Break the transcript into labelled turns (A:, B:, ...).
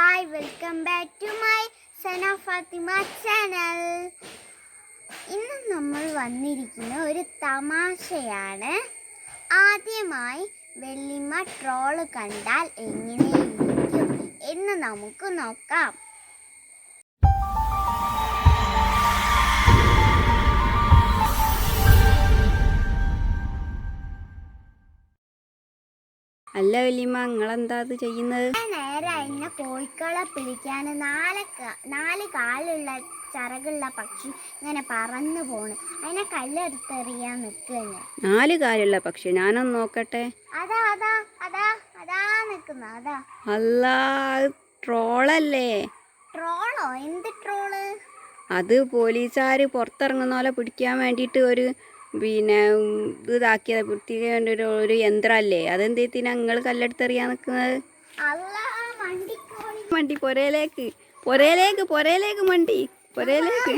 A: Hi, welcome back to my Sana Fatima channel. ഇന്ന് നമ്മൾ വന്നിരിക്കുന്ന ഒരു തമാശയാണ്. ആദ്യമായി വെള്ളിമ്മ ട്രോള് കണ്ടാൽ എങ്ങനെയിരിക്കും എന്ന് നമുക്ക് നോക്കാം.
B: അല്ല വല്യമ്മ, നിങ്ങളെന്താ അത് ചെയ്യുന്നത്?
A: നേരെ എന്നെ കോഴിക്കളെ പിടിക്കാൻ നാല് കാലുള്ള ചിറകുള്ള പക്ഷി ഇങ്ങനെ പറന്നു പോണ്. അതിനെ കല്ലെടുത്തെറിയാൻ നിൽക്കുന്നു.
B: 4 കാലുള്ള പക്ഷി? ഞാനൊന്ന് നോക്കട്ടെ.
A: അതാ അതാ അതാ അതാ നിൽക്കുന്ന അതാ.
B: അല്ലാ, ട്രോളല്ലേ?
A: ട്രോളോ? എന്ത് ട്രോള്?
B: അത് പോലീസുകാർ പുറത്തിറങ്ങുന്ന പോലെ പിടിക്കാൻ വേണ്ടിയിട്ട് ഒരു ഇതാക്കിയത്, പിടിക്കാൻ വേണ്ടി ഒരു യന്ത്രമല്ലേ? അതെന്തെത്തിനാ നിങ്ങൾ കല്ലെടുത്തെറിയാൻ നിൽക്കുന്നത്?
A: മണ്ടി
B: മണ്ടി പൊരയിലേക്ക് മണ്ടി പൊരയിലേക്ക്.